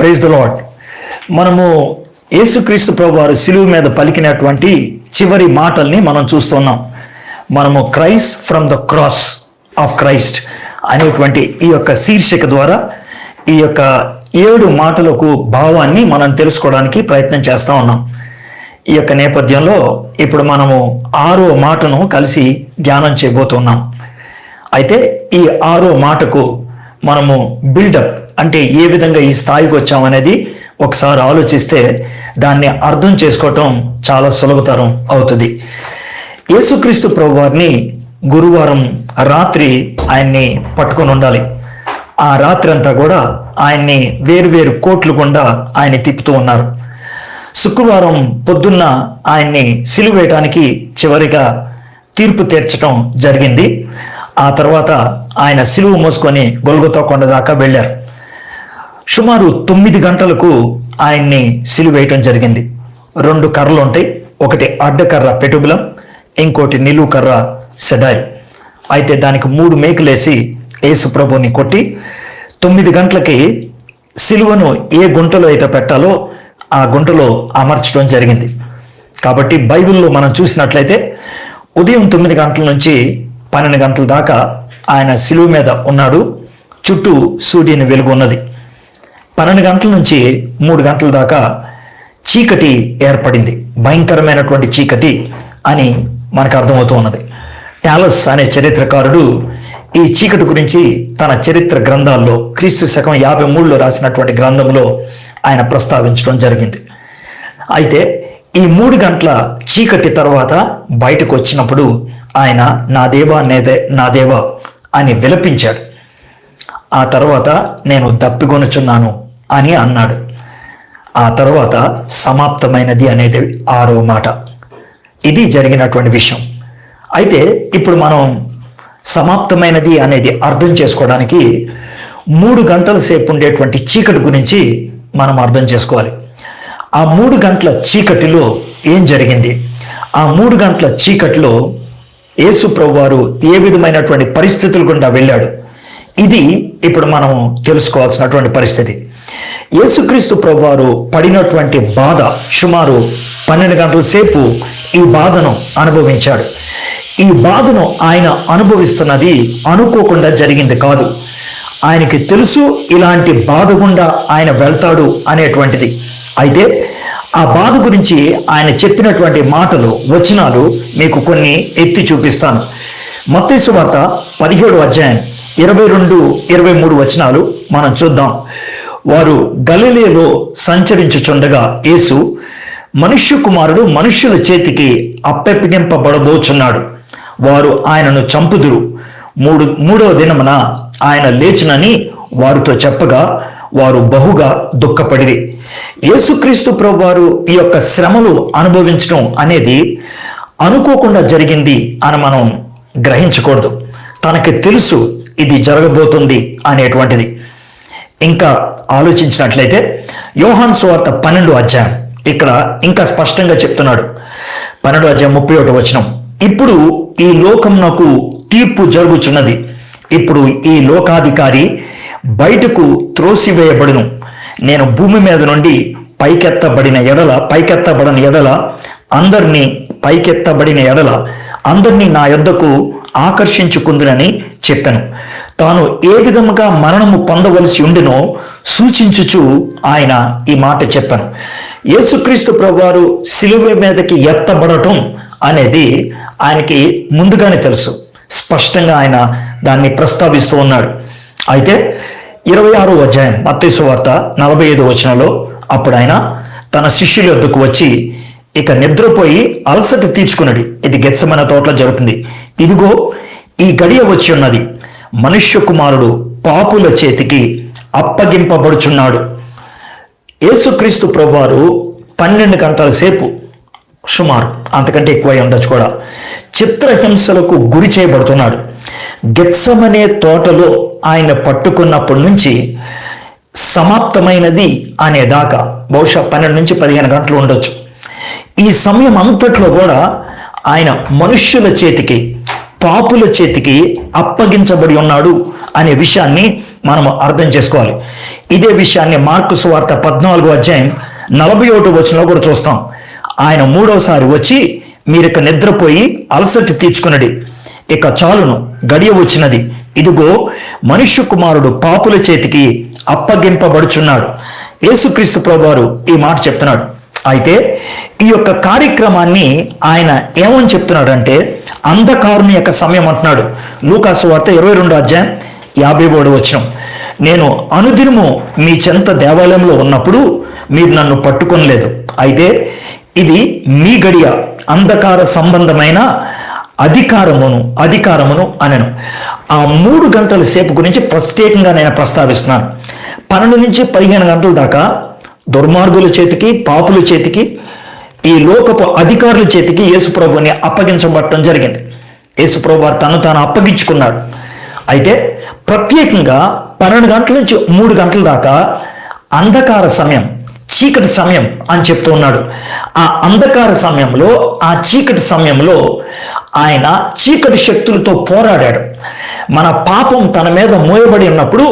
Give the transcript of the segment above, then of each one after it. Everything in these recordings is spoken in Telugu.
Praise the lord. మనము యేసుక్రీస్తు ప్రభువారు శిలువ మీద పలికినటువంటి చివరి మాటల్ని మనం చూస్తున్నాం. మనము Christ from the cross of Christ అనేటువంటి ఈ యొక్క శీర్షిక ద్వారా ఈ యొక్క 7 మాటలకు భావాన్ని మనం తెలుసుకోవడానికి ప్రయత్నం చేస్తూ ఉన్నాం. ఈ యొక్క నేపథ్యంలో ఇప్పుడు మనము 6వ మాటను కలిసి ధ్యానం చేయబోతున్నాం. అయితే ఈ 6వ మాటకు మనము బిల్డప్ అంటే ఏ విధంగా ఈ స్థాయికి వచ్చామనేది ఒకసారి ఆలోచిస్తే దాన్ని అర్థం చేసుకోవటం చాలా సులభతరం అవుతుంది. యేసుక్రీస్తు ప్రభువారిని గురువారం రాత్రి ఆయన్ని పట్టుకొని ఉండాలి. ఆ రాత్రి అంతా కూడా ఆయన్ని వేరు కోట్లు గుండా ఆయన తిప్పుతూ ఉన్నారు. శుక్రవారం పొద్దున్న ఆయన్ని సిలువ వేయటానికి చివరిగా తీర్పు తీర్చడం జరిగింది. ఆ తర్వాత ఆయన సిలువ మోసుకొని గొల్గొతా కొండ దాకా వెళ్ళారు. సుమారు 9 గంటలకు ఆయన్ని సిలువ వేయటం జరిగింది. 2 కర్రలు ఉంటాయి. ఒకటి అడ్డకర్ర పెటుబులం, ఇంకోటి నిలువు కర్ర సెడాయి. అయితే దానికి 3 మేకులేసి యేసు ప్రభుని కొట్టి 9 గంటలకి సిలువను ఏ గుంటలో అయితే పెట్టాలో ఆ గుంటలో అమర్చడం జరిగింది. కాబట్టి బైబిల్లో మనం చూసినట్లయితే ఉదయం 9 గంటల నుంచి 12 గంటల దాకా ఆయన సిలువ మీద ఉన్నాడు. చుట్టూ సూర్యుని వెలుగు ఉన్నది. 12 గంటల నుంచి 3 గంటల దాకా చీకటి ఏర్పడింది. భయంకరమైనటువంటి చీకటి అని మనకు అర్థమవుతూ ఉన్నది. టాలస్ అనే చరిత్రకారుడు ఈ చీకటి గురించి తన చరిత్ర గ్రంథాల్లో క్రీస్తు శకం 53లో రాసినటువంటి గ్రంథంలో ఆయన ప్రస్తావించడం జరిగింది. అయితే ఈ 3 గంటల చీకటి తర్వాత బయటకు వచ్చినప్పుడు ఆయన నా దేవా నా దేవా అని విలపించాడు. ఆ తర్వాత నేను దప్పికొనుచున్నాను అని అన్నాడు. ఆ తర్వాత సమాప్తమైనది అనేది 6వ మాట. ఇది జరిగినటువంటి విషయం. అయితే ఇప్పుడు మనం సమాప్తమైనది అనేది అర్థం చేసుకోవడానికి 3 గంటల సేపు ఉండేటువంటి చీకటి గురించి మనం అర్థం చేసుకోవాలి. ఆ 3 గంటల చీకటిలో ఏం జరిగింది? ఆ 3 గంటల చీకటిలో యేసు ప్రభువారు ఏ విధమైనటువంటి పరిస్థితులు గుండా వెళ్ళాడు? ఇది ఇప్పుడు మనం తెలుసుకోవాల్సినటువంటి పరిస్థితి. యేసుక్రీస్తు ప్రభువారు పడినటువంటి బాధ సుమారు 12 గంటల సేపు ఈ బాధను అనుభవించాడు. ఈ బాధను ఆయన అనుభవిస్తున్నది అనుకోకుండా జరిగింది కాదు. ఆయనకి తెలుసు ఇలాంటి బాధ గుండా ఆయన వెళ్తాడు అనేటువంటిది. అయితే ఆ బాధ గురించి ఆయన చెప్పినటువంటి మాటలు, వచనాలు మీకు కొన్ని ఎత్తి చూపిస్తాను. మత్తయి సువార్త 17వ అధ్యాయం 22-23 వచనాలు మనం చూద్దాం. వారు గలిలయలో సంచరించుచుండగా యేసు, మనుష్య కుమారుడు మనుష్యుల చేతికి అప్పగింపబడబోచున్నాడు, వారు ఆయనను చంపుదురు, మూడవ దినమున ఆయన లేచునని వారితో చెప్పగా వారు బహుగా దుఃఖపడిరి. యేసుక్రీస్తు ప్రభువారు ఈ యొక్క శ్రమలు అనుభవించడం అనేది అనుకోకుండా జరిగింది అని మనం గ్రహించకూడదు. తనకి తెలుసు ఇది జరగబోతుంది అనేటువంటిది. ఇంకా ఆలోచించినట్లయితే యోహాను సువార్త 12వ అధ్యాయం ఇక్కడ ఇంకా స్పష్టంగా చెప్తున్నాడు. 12వ అధ్యాయం 31వ వచనం, ఇప్పుడు ఈ లోకమునకు తీర్పు జరుగుచున్నది. ఇప్పుడు ఈ లోకాధికారి బయటకు త్రోసివేయబడును. నేను భూమి మీద నుండి పైకెత్తబడిన ఎడల అందరినీ నా యొద్దకు ఆకర్షించుకుందునని చెప్పాను. తాను ఏ విధముగా మరణము పొందవలసి ఉండినో సూచించుచు ఆయన ఈ మాట చెప్పాను. యేసుక్రీస్తు ప్రభువారు సిలువ మీదకి ఎత్తబడటం అనేది ఆయనకి ముందుగానే తెలుసు. స్పష్టంగా ఆయన దాన్ని ప్రస్తావిస్తూ ఉన్నాడు. అయితే 26వ అధ్యాయం మత్తయి సువార్త 45వ వచనంలో అప్పుడు ఆయన తన శిష్యుల యొద్దకు వచ్చి ఇక నిద్రపోయి అలసట తీర్చుకున్నాడు. ఇది గెత్సెమనే తోటలో జరుగుతుంది. ఇదిగో ఈ గడియ వచ్చి ఉన్నది, మనుష్య కుమారుడు పాపుల చేతికి అప్పగింపబడుచున్నాడు. యేసుక్రీస్తు ప్రభువారు 12 గంటల సేపు, సుమారు అంతకంటే ఎక్కువై ఉండొచ్చు కూడా, చిత్రహింసలకు గురి చేయబడుతున్నాడు. గెత్సెమనే తోటలో ఆయన పట్టుకున్నప్పటి నుంచి సమాప్తమైనది అనేదాకా బహుశా 12 నుంచి 15 గంటలు ఉండొచ్చు. ఈ సమయం అంతట్లో కూడా ఆయన మనుష్యుల చేతికి, పాపుల చేతికి అప్పగించబడి ఉన్నాడు అనే విషయాన్ని మనము అర్థం చేసుకోవాలి. ఇదే విషయాన్ని మార్కు సువార్త 14:41 కూడా చూస్తాం. ఆయన మూడోసారి వచ్చి, మీరిక నిద్రపోయి అలసట తీర్చుకున్నది, ఇక చాలును, గడియ వచ్చినది, ఇదిగో మనుష్య కుమారుడు పాపుల చేతికి అప్పగింపబడుచున్నాడు. యేసుక్రీస్తు ప్రభువారు ఈ మాట చెప్తున్నాడు. అయితే ఈ యొక్క కార్యక్రమాన్ని ఆయన ఏమని చెప్తున్నాడంటే అంధకారుని యొక్క సమయం అంటున్నాడు. లూకాసు వార్త 22:53 నేను అనుదినము మీ చెంత దేవాలయంలో ఉన్నప్పుడు మీరు నన్ను పట్టుకొనలేదు, అయితే ఇది మీ గడియ, అంధకార సంబంధమైన అధికారమును అనను. ఆ 3 గంటల సేపు గురించి ప్రత్యేకంగా నేను ప్రస్తావిస్తున్నాను. 12 నుంచి 15 గంటల దాకా దుర్మార్గుల చేతికి, పాపుల చేతికి, ఈ లోకపు అధికారుల చేతికి యేసుప్రభుని అప్పగించబడటం జరిగింది. యేసుప్రభు వారు తాను అప్పగించుకున్నాడు. అయితే ప్రత్యేకంగా 12 గంటల నుంచి 3 గంటల దాకా అంధకార సమయం, చీకటి సమయం అని చెప్తూ ఉన్నాడు. ఆ అంధకార సమయంలో, ఆ చీకటి సమయంలో ఆయన చీకటి శక్తులతో పోరాడాడు. మన పాపం తన మీద మోయబడి ఉన్నప్పుడు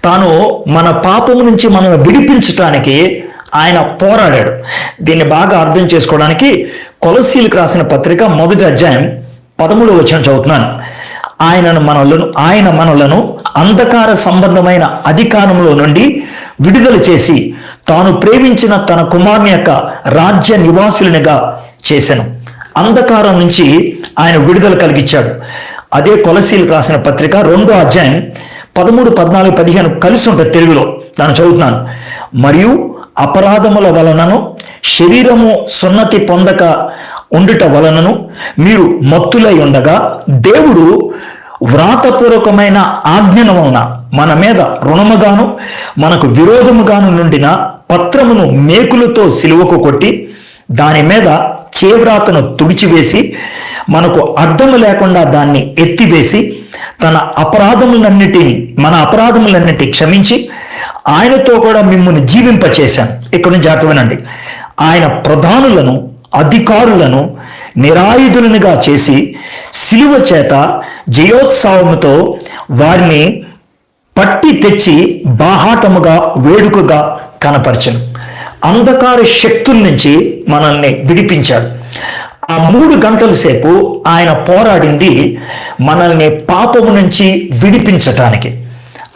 తాను మన పాపం నుంచి మనల్ని విడిపించటానికి ఆయన పోరాడాడు. దీన్ని బాగా అర్థం చేసుకోవడానికి కొలస్సీలకు రాసిన పత్రిక 1:13 చదువుతున్నాను. ఆయన మనలను అంధకార సంబంధమైన అధికారంలో నుండి విడుదల చేసి తాను ప్రేమించిన తన కుమారుని యొక్క రాజ్య నివాసులనిగా చేశాను. అంధకారం నుంచి ఆయన విడుదల కలిగించాడు. అదే కొలస్సీలకు రాసిన పత్రిక 2:13, 14, 15 కలిసి ఉంటుంది తెలుగులో. దాన్ని చదువుతున్నాను. మరియు అపరాధముల వలనను శరీరము సున్నతి పొందక ఉండుట వలనను మీరు మత్తులై ఉండగా దేవుడు వ్రాతపూర్వకమైన ఆజ్ఞల వలన మన మీద రుణముగాను మనకు విరోధముగాను నుండిన పత్రమును మేకులతో సిలువకు కొట్టి దాని మీద చేవ్రాతను తుడిచివేసి మనకు అడ్డము లేకుండా దాన్ని ఎత్తివేసి మన అపరాధములన్నిటి క్షమించి ఆయనతో కూడా మిమ్మల్ని జీవింపచేశాను. ఇక్కడ నుంచి జాగ్రత్త వినండి. ఆయన ప్రధానులను, అధికారులను నిరాయుధులనుగా చేసి సిలువ చేత జయోత్సవముతో వారిని పట్టి తెచ్చి బాహాటముగా, వేడుకగా కనపరచను. అంధకార శక్తుల నుంచి మనల్ని విడిపించాడు. ఆ 3 గంటల సేపు ఆయన పోరాడింది మనల్ని పాపము నుంచి విడిపించటానికి.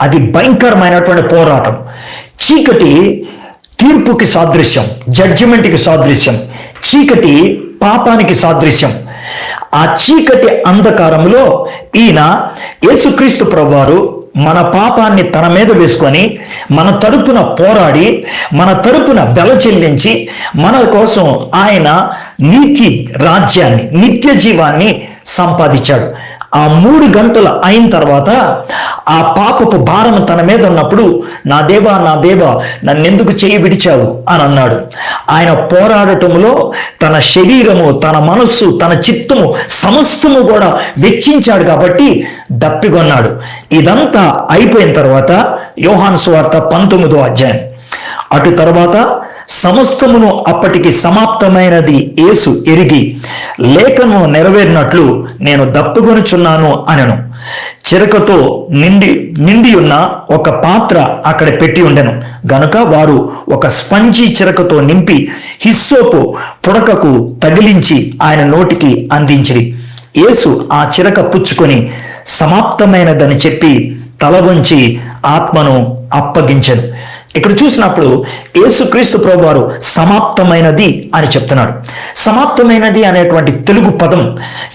అది భయంకరమైనటువంటి పోరాటం. చీకటి తీర్పుకి సాదృశ్యం, జడ్జిమెంట్కి సాదృశ్యం. చీకటి పాపానికి సాదృశ్యం. ఆ చీకటి అంధకారంలో ఈయన యేసుక్రీస్తు ప్రభువారు మన పాపాన్ని తన మీద వేసుకొని మన తరపున పోరాడి మన తరపున వెల చెల్లించి మన కోసం ఆయన నీతి రాజ్యాన్ని, నిత్య జీవాన్ని సంపాదించాడు. ఆ 3 గంటలు అయిన తర్వాత ఆ పాపపు భారం తన మీద ఉన్నప్పుడు నా దేవా నన్నెందుకు చేయి విడిచావు అని అన్నాడు. ఆయన పోరాడటంలో తన శరీరము, తన మనస్సు, తన చిత్తము సమస్తము కూడా వెచ్చించాడు కాబట్టి దప్పికొన్నాడు. ఇదంతా అయిపోయిన తర్వాత యోహాను సువార్త 19:19 అటు తర్వాత సమస్తమును అప్పటికి సమాప్తమైనది యేసు ఎరిగి లేఖను నెరవేరినట్లు నేను దప్పుకొనుచున్నాను అనెను. చిరకతో నిండి ఉన్న ఒక పాత్ర అక్కడ పెట్టి ఉండెను గనుక వారు ఒక స్పంజి చిరకతో నింపి హిస్సోపు పుడకకు తగిలించి ఆయన నోటికి అందించిరి. యేసు ఆ చిరక పుచ్చుకొని సమాప్తమైనదని చెప్పి తల వంచి ఆత్మను అప్పగించెను. ఇక్కడ చూసినప్పుడు యేసుక్రీస్తు ప్రభువారు సమాప్తమైనది అని చెప్తున్నాడు. సమాప్తమైనది అనేటువంటి తెలుగు పదం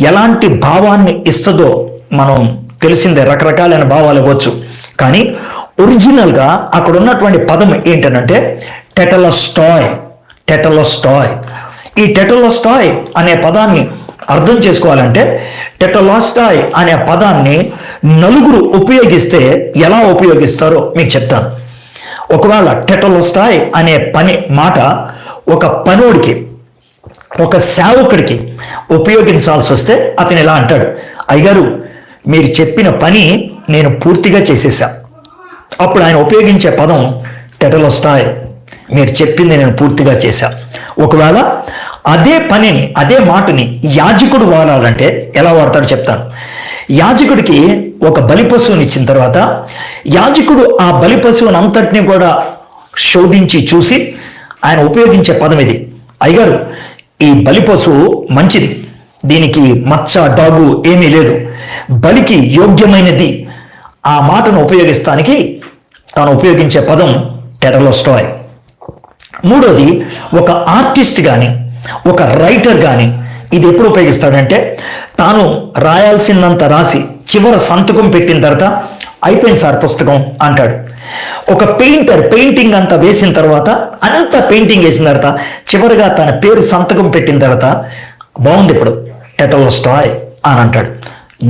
ఎలాంటి భావాన్ని ఇస్తుందో మనం తెలిసిందే. రకరకాలైన భావాలు ఇవ్వచ్చు. కానీ ఒరిజినల్గా అక్కడ ఉన్నటువంటి పదం ఏంటంటే టెటలోస్టాయ్. ఈ టెటలోస్టాయ్ అనే పదాన్ని అర్థం చేసుకోవాలంటే టెటలోస్టాయ్ అనే పదాన్ని నలుగురు ఉపయోగిస్తే ఎలా ఉపయోగిస్తారో మీకు చెప్తాను. ఒకవేళ టెటలోస్టాయ్ అనే మాట ఒక పనోడికి, ఒక సేవకుడికి ఉపయోగించాల్సి వస్తే అతను ఇలా అంటాడు, అయ్యగారు మీరు చెప్పిన పని నేను పూర్తిగా చేసేసా. అప్పుడు ఆయన ఉపయోగించే పదం టెటలోస్టాయ్, మీరు చెప్పింది నేను పూర్తిగా చేశా. ఒకవేళ అదే పనిని, అదే మాటని యాజకుడు వాడాలంటే ఎలా వాడతాడో చెప్తాను. యాజకుడికి ఒక బలి పశువుని ఇచ్చిన తర్వాత యాజకుడు ఆ బలి పశువుని అంతటిని కూడా శోధించి చూసి ఆయన ఉపయోగించే పదం ఇది, అయ్యగారు ఈ బలి పశువు మంచిది, దీనికి మచ్చ డాగు ఏమీ లేదు, బలికి యోగ్యమైనది, ఆ మాటను ఉపయోగిస్తానికి తాను ఉపయోగించే పదం టెటలోస్టాయ్. మూడోది, ఒక ఆర్టిస్ట్ కానీ ఒక రైటర్ కానీ ఇది ఎప్పుడు ఉపయోగిస్తాడంటే తాను రాయాల్సిందంత రాసి చివర సంతకం పెట్టిన తర్వాత అయిపోయింది సార్ పుస్తకం అంటాడు. ఒక పెయింటర్ పెయింటింగ్ అంతా వేసిన తర్వాత అంతా పెయింటింగ్ వేసిన తర్వాత చివరిగా తన పేరు సంతకం పెట్టిన తర్వాత బాగుంది ఇప్పుడు టెటలోస్టాయ్ అని అంటాడు.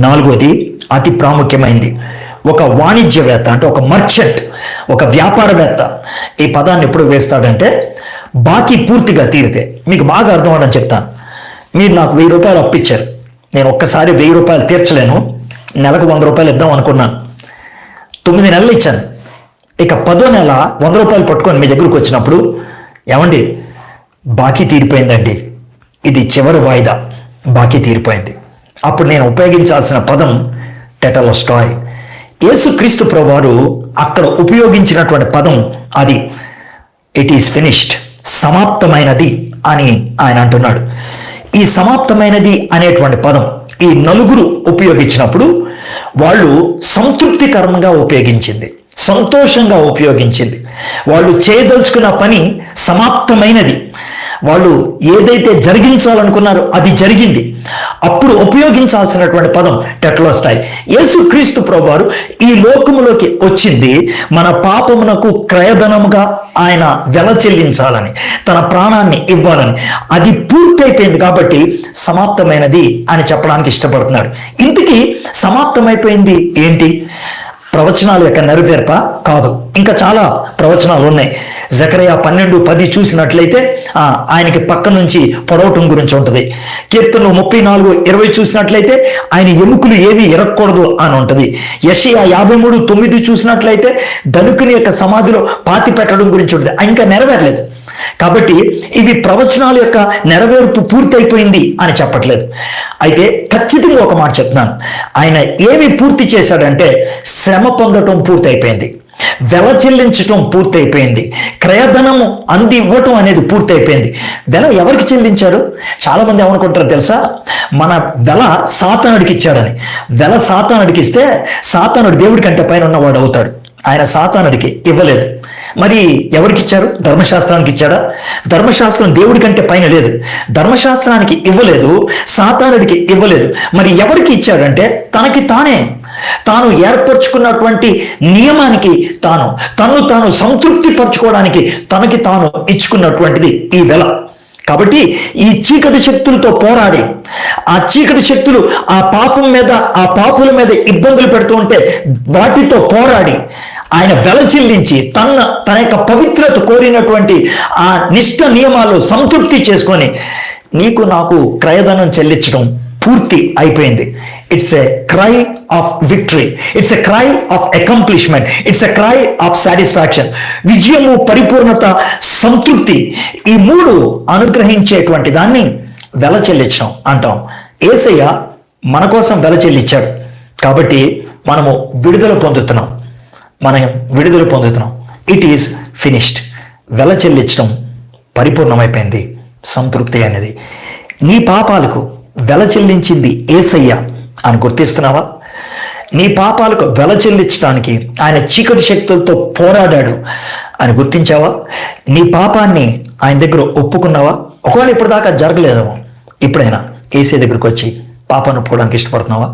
నాలుగోది, అతి ప్రాముఖ్యమైనది, ఒక వాణిజ్యవేత్త అంటే ఒక మర్చెంట్, ఒక వ్యాపారవేత్త ఈ పదాన్ని ఎప్పుడు వేస్తాడంటే బాకీ పూర్తిగా తీరితే. మీకు బాగా అర్థం అవడం చెప్తాను. మీరు నాకు 1000 రూపాయలు అప్పిచ్చారు, నేను ఒక్కసారి 1000 రూపాయలు తీర్చలేను, నెలకు 100 రూపాయలు ఇద్దాం అనుకున్నాను, 9 నెలలు ఇచ్చాను, ఇక 10వ నెల 100 రూపాయలు పట్టుకొని మీ దగ్గరకు వచ్చినప్పుడు ఏమండి బాకీ తీరిపోయిందండి, ఇది చివరి వాయిదా, బాకీ తీరిపోయింది. అప్పుడు నేను ఉపయోగించాల్సిన పదం టెటలోస్టాయ్. యేసుక్రీస్తు ప్రభువారు అక్కడ ఉపయోగించినటువంటి పదం అది, ఇట్ ఈస్ ఫినిష్డ్, సమాప్తమైనది అని ఆయన అంటున్నాడు. ఈ సమాప్తమైనది అనేటువంటి పదం ఈ నలుగురు ఉపయోగించినప్పుడు వాళ్ళు సంతృప్తికరంగా ఉపయోగించింది, సంతోషంగా ఉపయోగించింది. వాళ్ళు చేయదలుచుకున్న పని సమాప్తమైనది, వాళ్ళు ఏదైతే జరిగించాలనుకున్నారో అది జరిగింది. అప్పుడు ఉపయోగించాల్సినటువంటి పదం టెటలోస్టాయ్. యేసుక్రీస్తు ప్రభువారు ఈ లోకములోకి వచ్చింది మన పాపమునకు క్రయధనముగా ఆయన వెల చెల్లించాలని, తన ప్రాణాన్ని ఇవ్వాలని. అది పూర్తయిపోయింది కాబట్టి సమాప్తమైనది అని చెప్పడానికి ఇష్టపడుతున్నాడు. ఇంతకీ సమాప్తమైపోయింది ఏంటి? ప్రవచనాల యొక్క నెరవేర్ప కాదు, ఇంకా చాలా ప్రవచనాలు ఉన్నాయి. జకరియా 12:10 చూసినట్లయితే ఆయనకి పక్క నుంచి పొడవటం గురించి ఉంటుంది. కీర్తనలు 34:20 చూసినట్లయితే ఆయన ఎముకలు ఏవి ఎరగకూడదు అని ఉంటుంది. యెషయా 53:9 చూసినట్లయితే ధనుకుని యొక్క సమాధిలో పాతి పెట్టడం గురించి ఉంటుంది. ఇంకా నెరవేరలేదు కాబట్టి ఇవి ప్రవచనాల యొక్క నెరవేర్పు పూర్తయిపోయింది అని చెప్పట్లేదు. అయితే ఖచ్చితంగా ఒక మాట చెప్తున్నాను, ఆయన ఏమి పూర్తి చేశాడంటే శ్రమ పొందటం పూర్తయిపోయింది, వెల చెల్లించటం పూర్తయిపోయింది, క్రయధనము అంది ఇవ్వటం అనేది పూర్తయిపోయింది. వెల ఎవరికి చెల్లించారు? చాలా మంది ఏమనుకుంటారు తెలుసా, మన వెల సాతానుడికి ఇచ్చాడని. వెల సాతానుడికి ఇస్తే సాతానుడు దేవుడి కంటే పైన ఉన్నవాడు అవుతాడు. ఆయన సాతానుడికి ఇవ్వలేదు. మరి ఎవరికి ఇచ్చారు? ధర్మశాస్త్రానికి ఇచ్చాడా? ధర్మశాస్త్రం దేవుడి కంటే పైన లేదు, ధర్మశాస్త్రానికి ఇవ్వలేదు, సాతానుడికి ఇవ్వలేదు. మరి ఎవరికి ఇచ్చాడంటే తనకి తానే, తాను ఏర్పరచుకున్నటువంటి నియమానికి తను తాను సంతృప్తి పరచుకోవడానికి తనకి తాను ఇచ్చుకున్నటువంటిది ఈ వెల. కాబట్టి ఈ చీకటి శక్తులతో పోరాడి, ఆ చీకటి శక్తులు ఆ పాపం మీద ఆ పాపుల మీద ఇబ్బందులు పెడుతూ ఉంటే వాటితో పోరాడి ఆయన వెల చెల్లించి తన యొక్క పవిత్రత కోరినటువంటి ఆ నిష్ఠ నియమాలు సంతృప్తి చేసుకొని నీకు నాకు క్రయధనం చెల్లించడం పూర్తి అయిపోయింది. It's a cry of victory, it's a cry of accomplishment, it's a cry of satisfaction. విజయము, పరిపూర్ణత, సంతృప్తి, ఈ 3 అనుగ్రహించేటువంటి దాన్ని వెల చెల్లించడం అంటాం. యేసయ్య మన కోసం వెల చెల్లించాడు కాబట్టి మనము విడుదల పొందుతున్నాం. It is finished. వెల చెల్లించడం పరిపూర్ణమైపోయింది, సంతృప్తి అనేది. నీ పాపాలకు వెల చెల్లించింది యేసయ్య అని గుర్తిస్తున్నావా? నీ పాపాలకు వెల చెల్లించడానికి ఆయన చీకటి శక్తులతో పోరాడాడు అని గుర్తించావా? నీ పాపాన్ని ఆయన దగ్గర ఒప్పుకున్నావా? ఒకవేళ ఇప్పటిదాకా జరగలేదేమో, ఇప్పుడైనా యేసయ్య దగ్గరికి వచ్చి పాపాన్ని ఒప్పుకోవడానికి ఇష్టపడుతున్నావా?